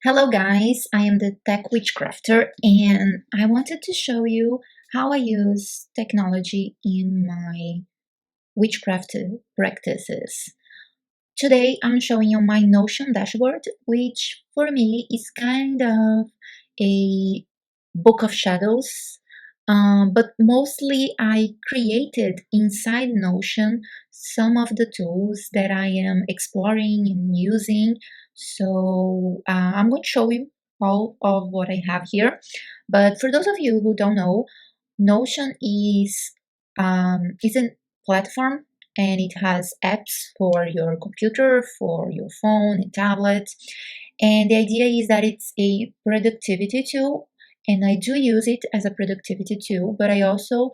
Hello guys, I am the Tech Witchcrafter and I wanted to show you how I use technology in my witchcraft practices. Today I'm showing you my Notion dashboard, which for me is kind of a book of shadows, but mostly I created inside Notion some of the tools that I am exploring and using. So I'm going to show you all of what I have here. But for those of you who don't know, Notion is a platform and it has apps for your computer, for your phone and tablet. And the idea is that it's a productivity tool, and I do use it as a productivity tool, but I also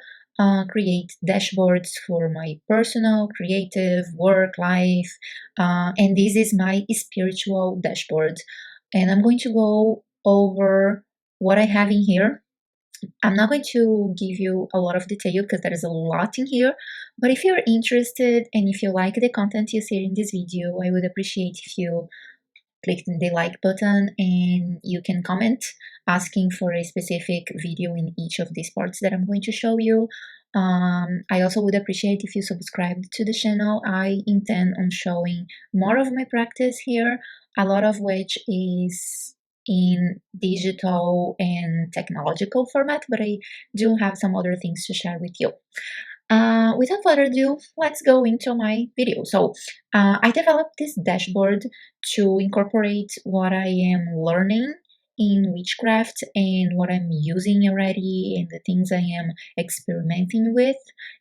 create dashboards for my personal, creative, work life, and this is my spiritual dashboard. And I'm going to go over what I have in here. I'm not going to give you a lot of detail because there is a lot in here, but if you're interested and if you like the content you see in this video, I would appreciate if you click the like button and you can comment asking for a specific video in each of these parts that I'm going to show you. I also would appreciate if you subscribed to the channel. I intend on showing more of my practice here, a lot of which is in digital and technological format, but I do have some other things to share with you. Without further ado, let's go into my video. So I developed this dashboard to incorporate what I am learning in witchcraft and what I'm using already and the things I am experimenting with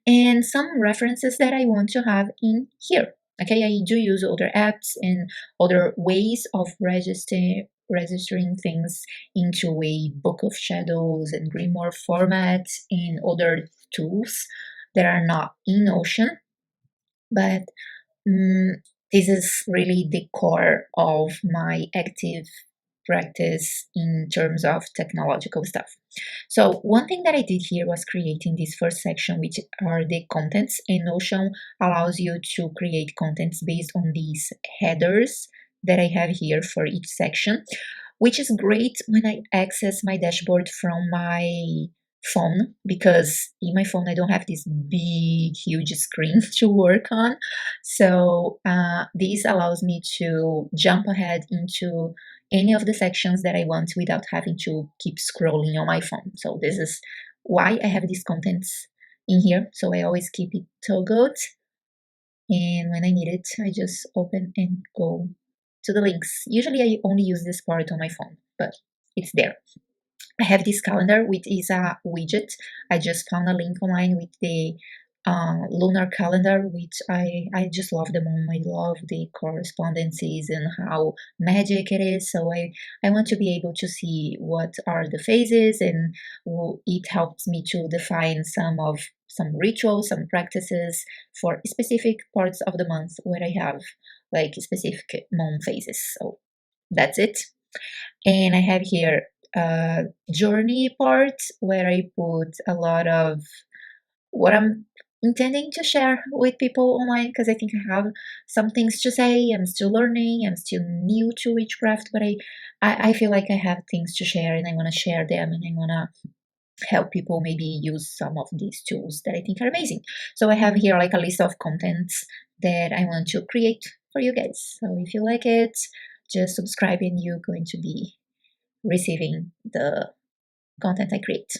and some references that I want to have in here. Okay, I do use other apps and other ways of registering things into a book of shadows and grimoire format and other tools that are not in Ocean, but um, this is really the core of my active practice in terms of technological stuff. So one thing that I did here was creating this first section, which are the contents, and Notion allows you to create contents based on these headers that I have here for each section, which is great when I access my dashboard from my phone, because in my phone I don't have this big huge screen to work on. So this allows me to jump ahead into any of the sections that I want without having to keep scrolling on my phone. So this is why I have these contents in here. So I always keep it toggled, and when I need it I just open and go to the links. Usually I only use this part on my phone, but it's there. I have this calendar, which is a widget. I just found a link online with the lunar calendar, which I just love them all. I love the correspondences and how magic it is. So I want to be able to see what are the phases, and it helps me to define some rituals, some practices for specific parts of the month where I have like specific moon phases. So that's it. And I have here a journey part where I put a lot of what I'm intending to share with people online, because I think I have some things to say. I'm still learning, I'm still new to witchcraft, but I feel like I have things to share and I want to share them, and I want to help people maybe use some of these tools that I think are amazing. So I have here like a list of contents that I want to create for you guys. So if you like it, just subscribe and you're going to be receiving the content I create.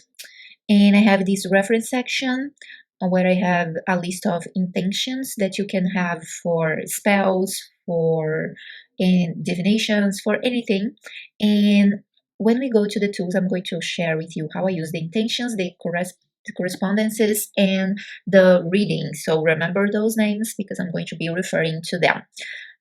And I have this reference section where I have a list of intentions that you can have for spells, for divinations, for anything. And when we go to the tools, I'm going to share with you how I use the intentions, the correspondences, and the reading. So remember those names because I'm going to be referring to them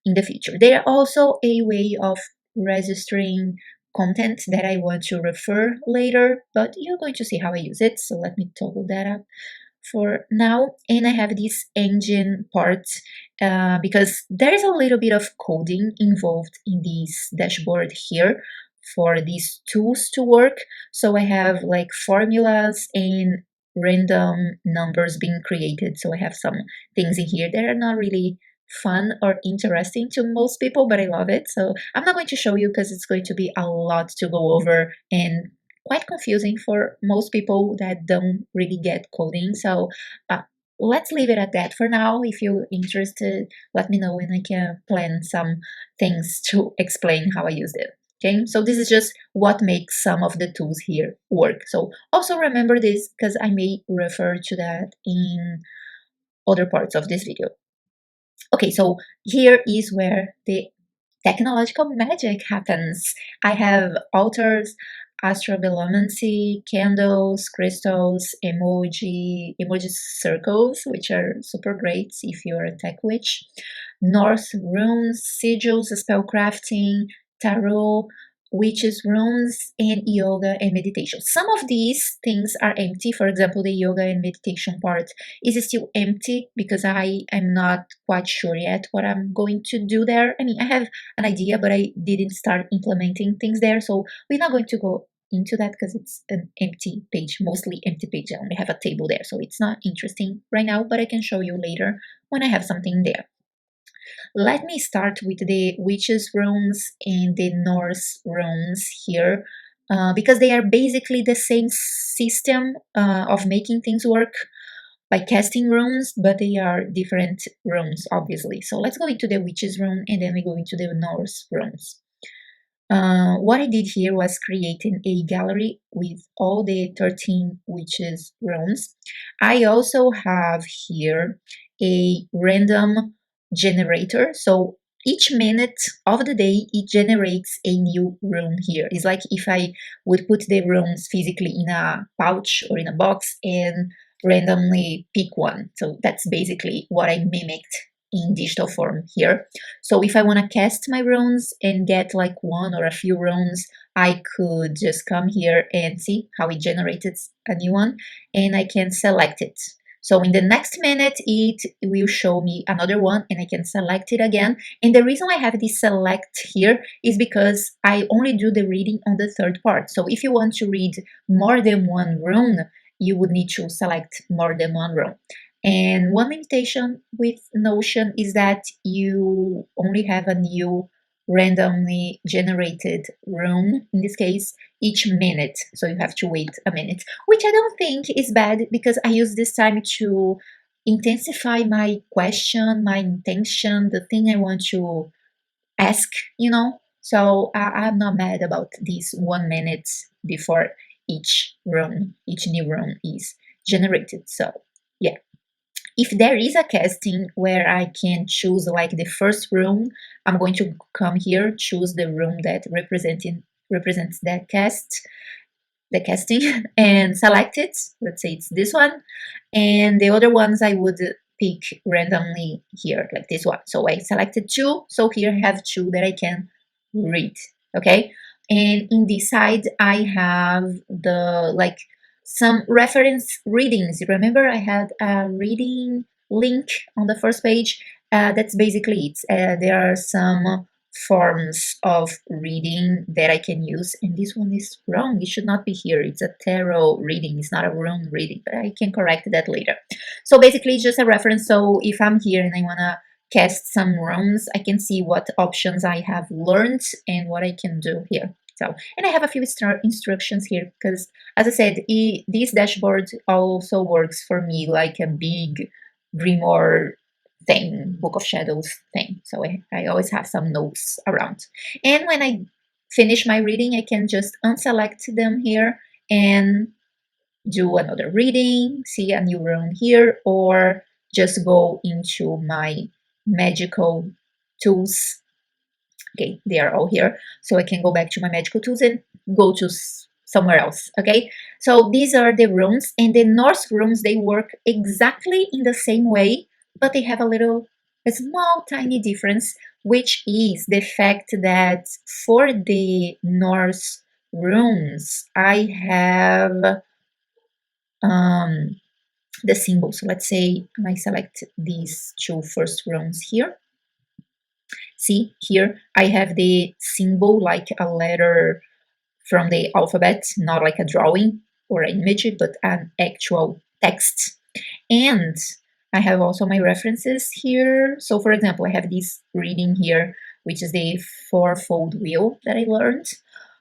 in the future. They are also a way of registering content that I want to refer later, but you're going to see how I use it. So let me toggle that up for now. And I have this engine part because there is a little bit of coding involved in this dashboard here for these tools to work. So I have like formulas and random numbers being created. So I have some things in here that are not really fun or interesting to most people, but I love it. So I'm not going to show you because it's going to be a lot to go over and quite confusing for most people that don't really get coding. So uh, let's leave it at that for now. If you're interested, let me know and I can plan some things to explain how I used it. Okay, so this is just what makes some of the tools here work. So also remember this because I may refer to that in other parts of this video. Okay, so here is where the technological magic happens. I have altars, Astro-gelomancy, candles, crystals, emoji circles, which are super great if you're a tech witch, Norse runes, sigils, spellcrafting, tarot, witches runes, and yoga and meditation. Some of these things are empty. For example, the yoga and meditation part is still empty because I am not quite sure yet what I'm going to do there. I mean, I have an idea, but I didn't start implementing things there. So we're not going to go into that because it's an empty page, mostly empty page. I only have a table there, so it's not interesting right now, but I can show you later when I have something there. Let me start with the witches runes and the Norse runes here, because they are basically the same system of making things work by casting runes, but they are different runes, obviously. So let's go into the witches rune and then we go into the Norse runes. What I did here was creating a gallery with all the 13 witches runes. I also have here a random generator. So each minute of the day, it generates a new rune here. It's like if I would put the runes physically in a pouch or in a box and randomly pick one. So that's basically what I mimicked in digital form here. So if I want to cast my runes and get like one or a few runes, I could just come here and see how it generated a new one, and I can select it. So in the next minute, it will show me another one and I can select it again. And the reason I have this select here is because I only do the reading on the third part. So if you want to read more than one rune, you would need to select more than one rune. And one limitation with Notion is that you only have a new randomly generated rune, in this case, each minute. So you have to wait a minute, which I don't think is bad because I use this time to intensify my question, my intention, the thing I want to ask, you know. So I'm not mad about this 1 minute before each rune, each new rune is generated. So yeah. If there is a casting where I can choose like the first room, I'm going to come here, choose the room that represents that the casting, and select it. Let's say it's this one, and the other ones I would pick randomly here, like this one. So I selected two, so here I have two that I can read. Okay, and in this side I have the like some reference readings. Remember I had a reading link on the first page. That's basically it. There are some forms of reading that I can use, and this one is wrong. It should not be here. It's a tarot reading. It's not a rune reading, but I can correct that later. So basically it's just a reference. So if I'm here and I want to cast some runes, I can see what options I have learned and what I can do here. So, and I have a few instructions here because, as I said, this dashboard also works for me like a big Grimoire thing, Book of Shadows thing. So I always have some notes around. And when I finish my reading, I can just unselect them here and do another reading, see a new rune here, or just go into my magical tools. Okay, they are all here. So I can go back to my magical tools and go to somewhere else. Okay, so these are the runes, and the Norse runes, they work exactly in the same way, but they have a small tiny difference, which is the fact that for the Norse runes, I have the symbols. So let's say I select these two first runes here. See here, I have the symbol like a letter from the alphabet, not like a drawing or an image, but an actual text. And I have also my references here. So for example, I have this reading here, which is the fourfold wheel that I learned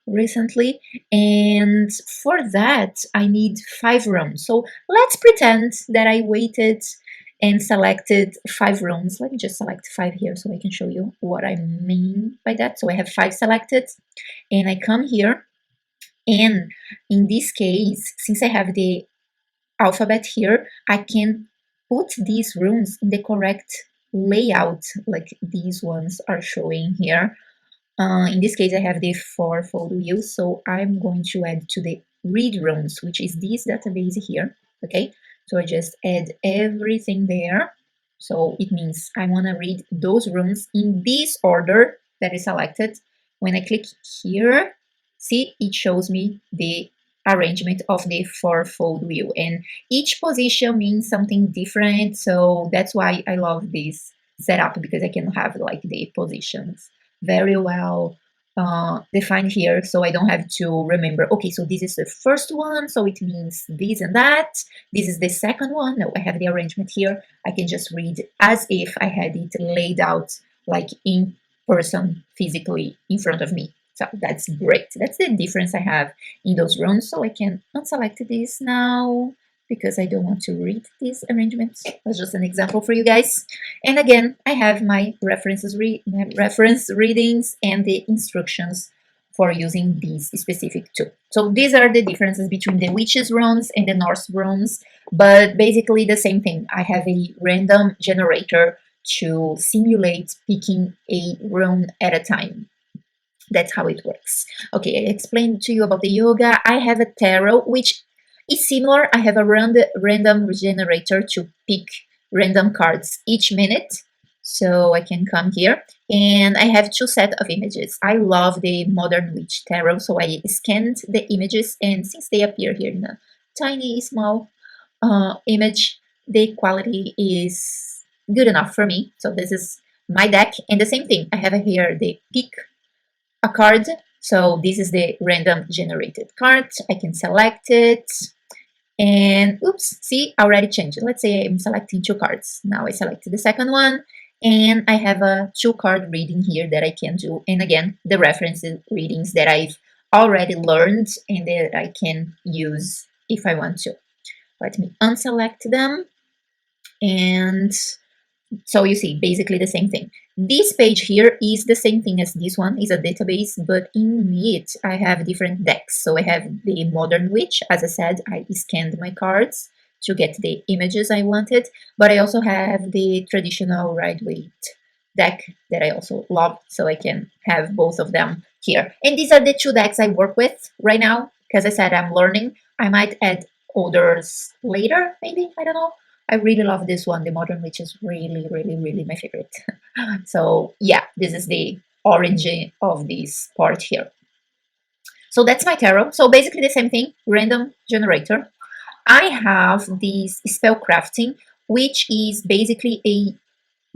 recently. And for that, I need 5 runes. So let's pretend that I waited and selected 5 runes. Let me just select 5 here so I can show you what I mean by that. So I have 5 selected, and I come here, and in this case, since I have the alphabet here, I can put these runes in the correct layout, like these ones are showing here. In this case, I have the fourfold wheel, so I'm going to add to the read runes, which is this database here. Okay, so I just add everything there. So it means I want to read those runes in this order that is selected. When I click here, see, it shows me the arrangement of the fourfold wheel, and each position means something different. So that's why I love this setup, because I can have like the positions very well defined here, so I don't have to remember, okay, so this is the first one, so it means this and that. This is the second one. No, I have the arrangement here. I can just read as if I had it laid out like in person, physically in front of me. So that's great. That's the difference I have in those runes. So I can unselect this now because I don't want to read this arrangement. That's just an example for you guys. And again, I have my reference readings and the instructions for using these specific tool. So these are the differences between the witches runes and the Norse runes, but basically the same thing. I have a random generator to simulate picking a rune at a time. That's how it works. Okay, I explained to you about the yoga. I have a tarot, which is similar. I have a random generator to pick random cards each minute. So I can come here, and I have 2 sets of images. I love the Modern Witch Tarot, so I scanned the images, and since they appear here in a tiny, small image, the quality is good enough for me. So this is my deck, and the same thing. I have here the pick a card. So this is the random generated card. I can select it, and oops, see, I already changed it. Let's say I'm selecting 2 cards. Now I selected the second one, and I have a 2-card reading here that I can do. And again, the reference readings that I've already learned and that I can use if I want to. Let me unselect them, and so you see, basically the same thing. This page here is the same thing as this one, is a database, but in it I have different decks. So I have the Modern Witch. As I said, I scanned my cards to get the images I wanted, but I also have the traditional Rider-Waite deck that I also love, so I can have both of them here. And these are the 2 decks I work with right now, because I said I'm learning. I might add others later, maybe, I don't know. I really love this one. The Modern Witch is really, really, really my favorite. So yeah, this is the origin of this part here. So that's my tarot. So basically the same thing, random generator. I have this spell crafting, which is basically a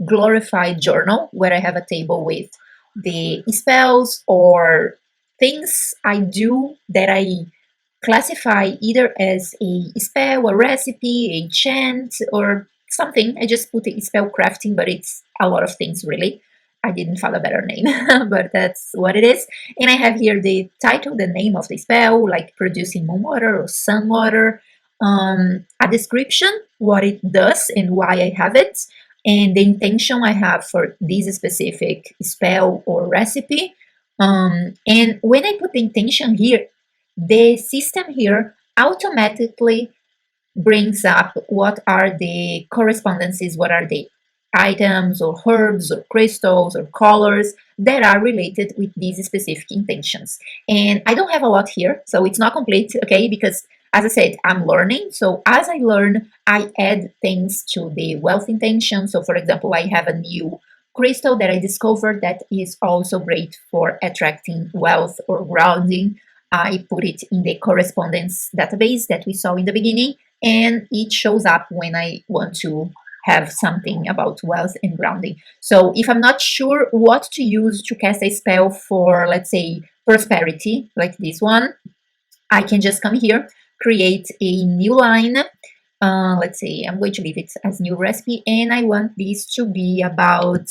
glorified journal where I have a table with the spells or things I do that I classify either as a spell, a recipe, a chant, or something. I just put a spell crafting, but it's a lot of things really. I didn't find a better name, but that's what it is. And I have here the title, the name of the spell, like producing moon water or sun water, a description, what it does and why I have it, and the intention I have for this specific spell or recipe. And when I put the intention here, the system here automatically brings up what are the correspondences, what are the items or herbs or crystals or colors that are related with these specific intentions. And I don't have a lot here, so it's not complete, okay, because as I said, I'm learning. So as I learn, I add things to the wealth intention. So for example, I have a new crystal that I discovered that is also great for attracting wealth or grounding. I put it in the correspondence database that we saw in the beginning, and it shows up when I want to have something about wealth and grounding. So if I'm not sure what to use to cast a spell for, let's say, prosperity, like this one, I can just come here, create a new line, Let's see, I'm going to leave it as new recipe, and I want this to be about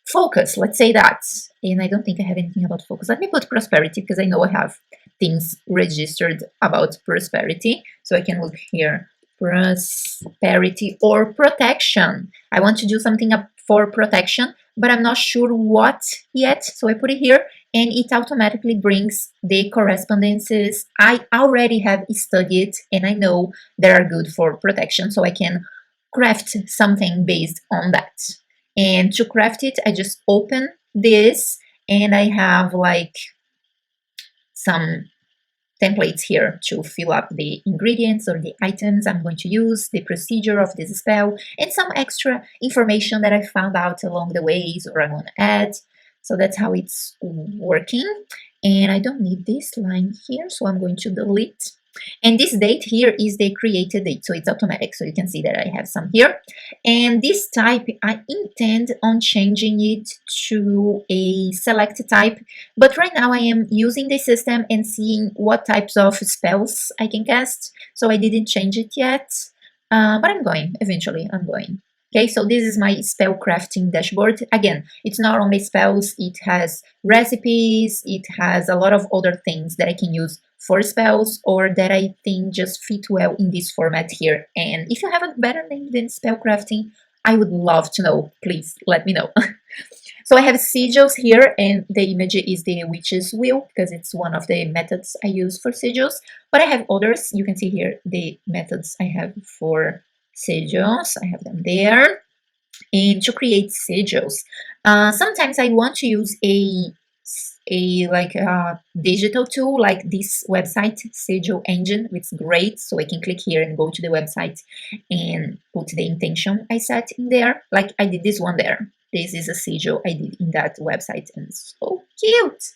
focus, let's say that. And I don't think I have anything about focus. Let me put prosperity, because I know I have things registered about prosperity. So I can look here, prosperity or protection. I want to do something up for protection, but I'm not sure what yet. So I put it here, and it automatically brings the correspondences I already have studied, and I know that are good for protection, so I can craft something based on that. And to craft it, I just open this, and I have like some templates here to fill up the ingredients or the items I'm going to use, the procedure of this spell, and some extra information that I found out along the ways or I want to add. So that's how it's working. And I don't need this line here, so I'm going to delete. And this date here is the created date, so it's automatic. So you can see that I have some here. And this type, I intend on changing it to a select type. But right now I am using the system and seeing what types of spells I can cast. So I didn't change it yet, but I'm going, eventually I'm going. Okay, so this is my spell crafting dashboard. Again, it's not only spells, it has recipes, it has a lot of other things that I can use for spells or that I think just fit well in this format here. And if you have a better name than spell crafting, I would love to know. Please let me know. So I have sigils here, and the image is the witch's wheel because it's one of the methods I use for sigils. But I have others. You can see here the methods I have for sigils. I have them there. And to create sigils, sometimes I want to use a digital tool like this website Sigil engine. It's great, so I can click here and go to the website and put the intention I set in there, like I did this one there. This is a sigil I did in that website, and it's so cute.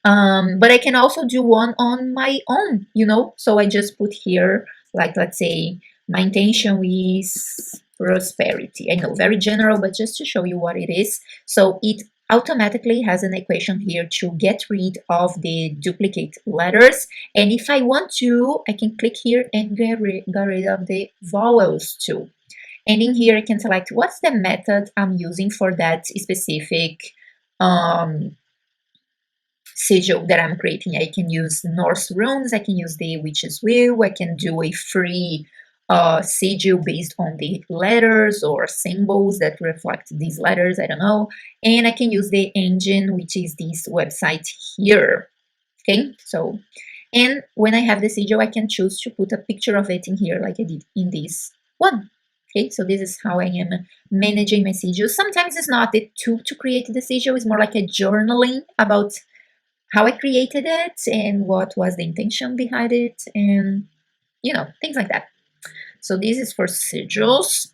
But I can also do one on my own, you know, so I just put here, like, let's say my intention is prosperity. I know, very general, but just to show you what it is. So it automatically has an equation here to get rid of the duplicate letters. And if I want to, I can click here and get rid of the vowels too. And in here, I can select what's the method I'm using for that specific sigil that I'm creating. I can use Norse runes, I can use the witch's wheel, I can do a free sigil based on the letters or symbols that reflect these letters, I don't know. And I can use the engine, which is this website here. Okay, so, and when I have the sigil, I can choose to put a picture of it in here like I did in this one. Okay, so this is how I am managing my sigil. Sometimes it's not the tool to create the sigil, it's more like a journaling about how I created it and what was the intention behind it, and you know, things like that. So this is for sigils.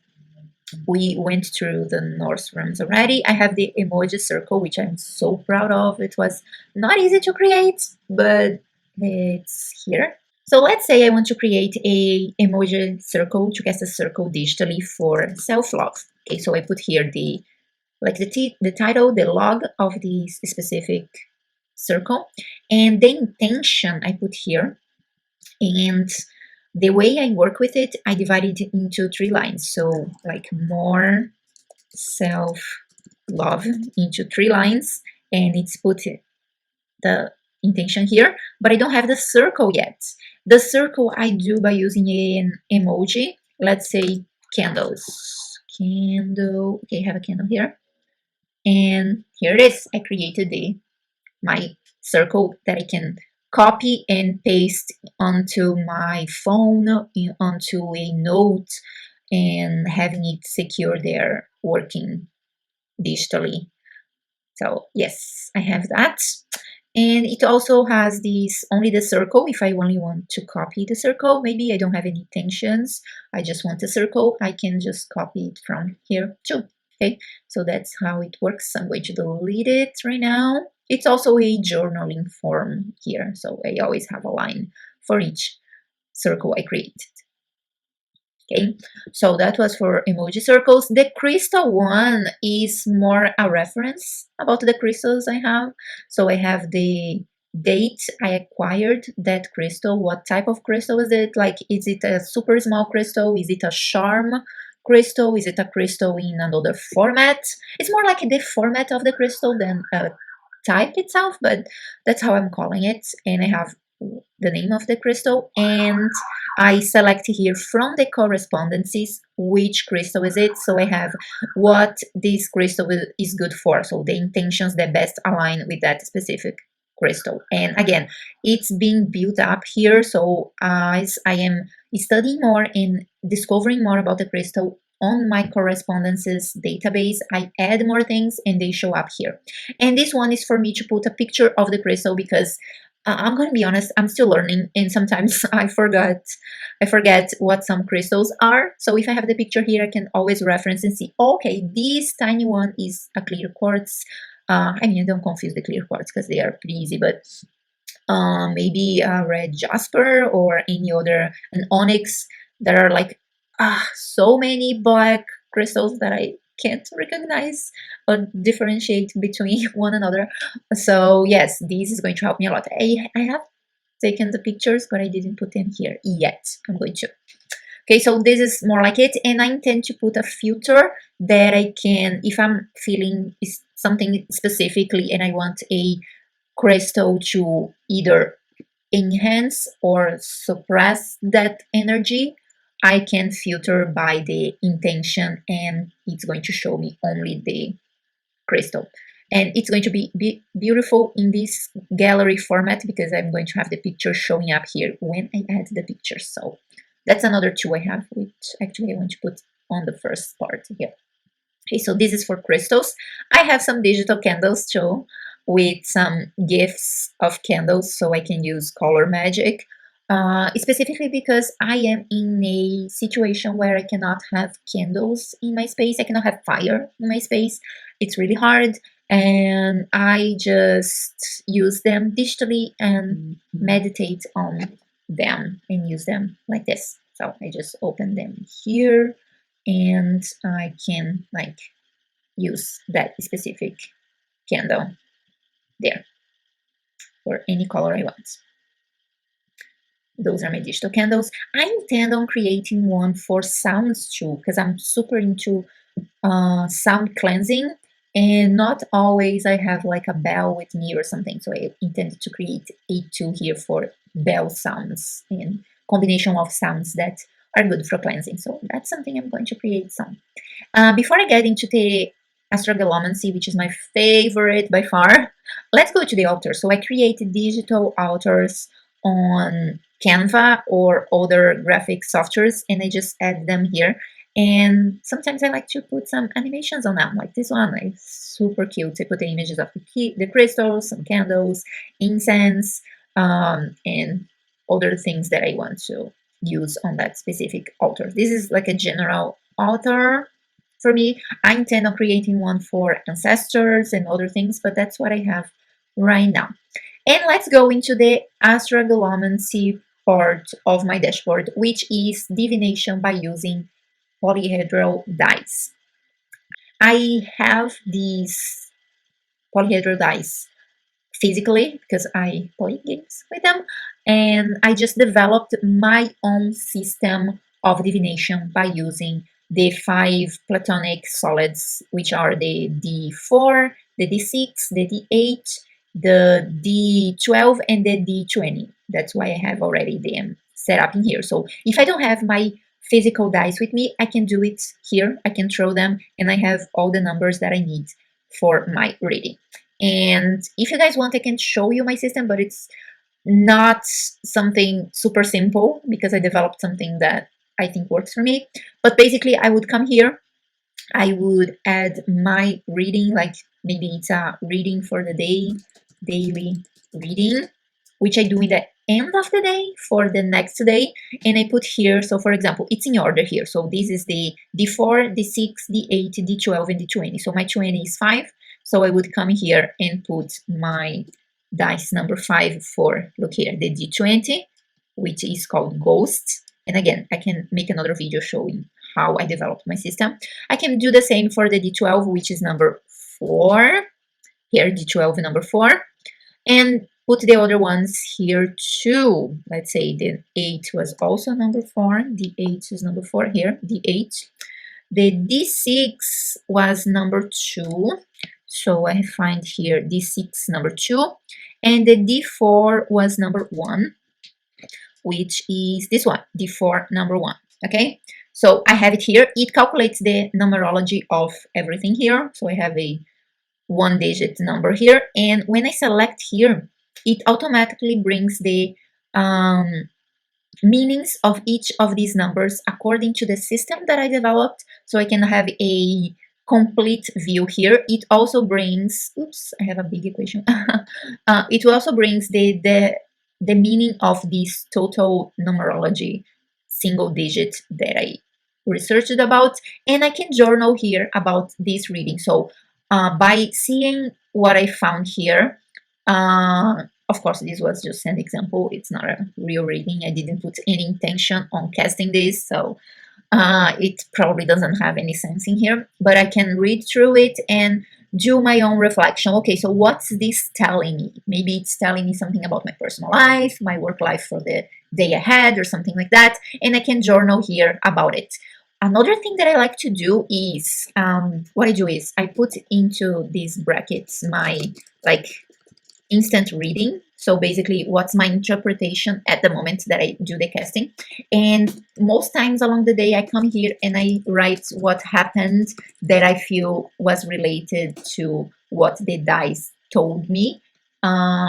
We went through the Norse runes already. I have the emoji circle, which I'm so proud of. It was not easy to create, but it's here. So let's say I want to create a emoji circle, to cast a circle digitally for self-love. Okay, so I put here the title, the log of this specific circle, and the intention I put here. And the way I work with it, I divide it into 3 lines. So like more self-love into 3 lines, and it's put the intention here, but I don't have the circle yet. The circle I do by using an emoji. Let's say candles. Candle. Okay, I have a candle here. And here it is. I created my circle that I can copy and paste onto my phone, onto a note, and having it secure there, working digitally. So yes, I have that. And it also has this only the circle. If I only want to copy the circle, maybe I don't have any intentions, I just want a circle, I can just copy it from here too. Okay, so that's how it works. I'm going to delete it right now. It's also a journaling form here, so I always have a line for each circle I created. Okay, so that was for emoji circles. The crystal one is more a reference about the crystals I have. So I have the date I acquired that crystal. What type of crystal is it? Like, is it a super small crystal? Is it a charm crystal? Is it a crystal in another format? It's more like the format of the crystal than a type itself, but that's how I'm calling it. And I have the name of the crystal, and I select here from the correspondences which crystal is it. So I have what this crystal is good for, so the intentions that best align with that specific crystal. And again, it's being built up here, so as I am studying more and discovering more about the crystal on my correspondences database, I add more things and they show up here. And this one is for me to put a picture of the crystal, because I'm going to be honest, I'm still learning, and sometimes I forget what some crystals are. So if I have the picture here, I can always reference and see, okay, this tiny one is a clear quartz. I mean, don't confuse the clear quartz because they are pretty easy, but maybe a red jasper or any other, an onyx. There are like so many black crystals that I can't recognize or differentiate between one another. So yes, this is going to help me a lot. I have taken the pictures, but I didn't put them here yet. I'm going to. Okay, so this is more like it, and I intend to put a filter that I can, if I'm feeling something specifically and I want a crystal to either enhance or suppress that energy, I can filter by the intention, and it's going to show me only the crystal. And it's going to be beautiful in this gallery format, because I'm going to have the picture showing up here when I add the pictures. So that's another tool I have, which actually I want to put on the first part here. Okay, so this is for crystals. I have some digital candles too, with some gifts of candles, so I can use color magic. Specifically because I am in a situation where I cannot have candles in my space. I cannot have fire in my space. It's really hard, and I just use them digitally and meditate on them and use them like this. So I just open them here, and I can like use that specific candle there for any color I want. Those are my digital candles. I intend on creating one for sounds too, because I'm super into sound cleansing, and not always I have like a bell with me or something. So I intended to create a tool here for bell sounds and combination of sounds that are good for cleansing. So that's something I'm going to create some. Before I get into the Astro-gelomancy, which is my favorite by far, let's go to the altar. So I created digital altars on Canva or other graphic softwares, and I just add them here. And sometimes I like to put some animations on them, like this one. It's super cute. I put the images of the crystals, some candles, incense, and other things that I want to use on that specific altar. This is like a general altar for me. I intend on creating one for ancestors and other things, but that's what I have right now. And let's go into the Astro-gelomancy part of my dashboard, which is divination by using polyhedral dice. I have these polyhedral dice physically because I play games with them, and I just developed my own system of divination by using the 5 platonic solids, which are the D4, the D6, the D8, the D12, and the D20. That's why I have already them set up in here. So if I don't have my physical dice with me, I can do it here. I can throw them, and I have all the numbers that I need for my reading. And if you guys want, I can show you my system, but it's not something super simple because I developed something that I think works for me. But basically, I would come here, I would add my reading, like maybe it's a reading for the day, daily reading, which I do in the end of the day for the next day. And I put here, so for example, it's in order here. So this is the D4, D6, D8, D12, and D20. So my 20 is 5. So I would come here and put my dice number 5 for, look here, the D20, which is called Ghost. And again, I can make another video showing how I developed my system. I can do the same for the D12, which is number 4. Here, D12 number 4. And put the other ones here too. Let's say the 8 was also number 4. The 8 is number 4 here, the 8. The D6 was number 2. So I find here D6 number 2. And the D4 was number 1, which is this one, D4 number 1. Okay, so I have it here. It calculates the numerology of everything here. So I have a 1-digit number here, and when I select here, it automatically brings the meanings of each of these numbers according to the system that I developed, so I can have a complete view here. It also brings, oops, I have a big equation. It also brings the meaning of this total numerology single digit that I researched about, and I can journal here about this reading. So by seeing what I found here, of course, this was just an example. It's not a real reading. I didn't put any intention on casting this, so it probably doesn't have any sense in here. But I can read through it and do my own reflection. Okay, so what's this telling me? Maybe it's telling me something about my personal life, my work life for the day ahead, or something like that. And I can journal here about it. Another thing that I like to do is, what I do is I put into these brackets my like instant reading. So basically, what's my interpretation at the moment that I do the casting. And most times along the day, I come here and I write what happened that I feel was related to what the dice told me,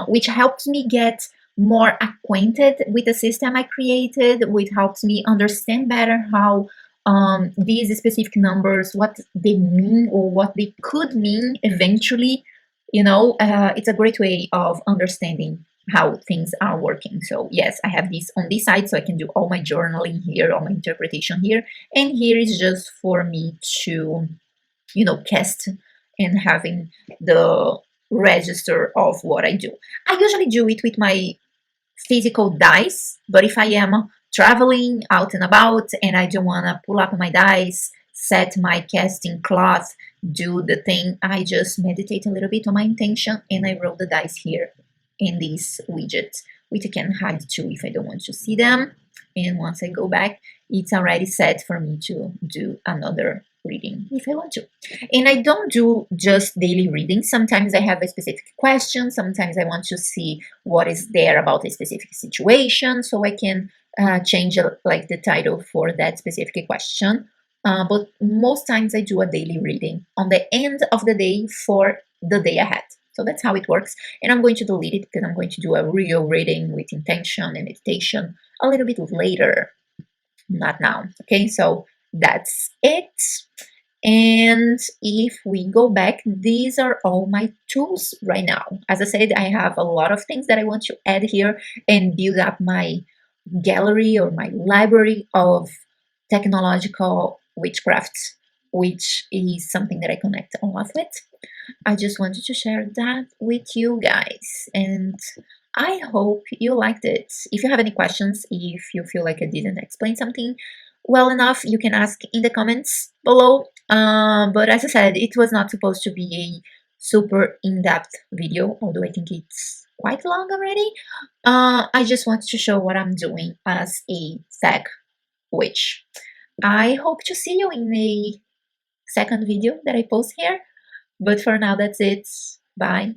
which helps me get more acquainted with the system I created, which helps me understand better how these specific numbers, what they mean or what they could mean eventually. It's a great way of understanding how things are working. So yes, I have this on this side, so I can do all my journaling here, all my interpretation here, and here is just for me to, cast and having the register of what I do. I usually do it with my physical dice, but if I am traveling out and about and I don't want to pull up my dice, set my casting cloth, do the thing, I just meditate a little bit on my intention and I roll the dice here in this widget, which I can hide too if I don't want to see them. And once I go back, it's already set for me to do another reading if I want to. And I don't do just daily readings. Sometimes I have a specific question. Sometimes I want to see what is there about a specific situation, so I can change like the title for that specific question. But most times I do a daily reading on the end of the day for the day ahead. So that's how it works. And I'm going to delete it because I'm going to do a real reading with intention and meditation a little bit later, not now. Okay, so that's it. And if we go back, these are all my tools right now. As I said, I have a lot of things that I want to add here and build up my gallery or my library of technological witchcraft, which is something that I connect a lot with. I just wanted to share that with you guys, and I hope you liked it. If you have any questions, if you feel like I didn't explain something well enough, you can ask in the comments below. But as I said, it was not supposed to be a super in-depth video, although I think it's quite long already. I just wanted to show what I'm doing as a tech witch. I hope to see you in a second video that I post here. But for now, that's it. Bye.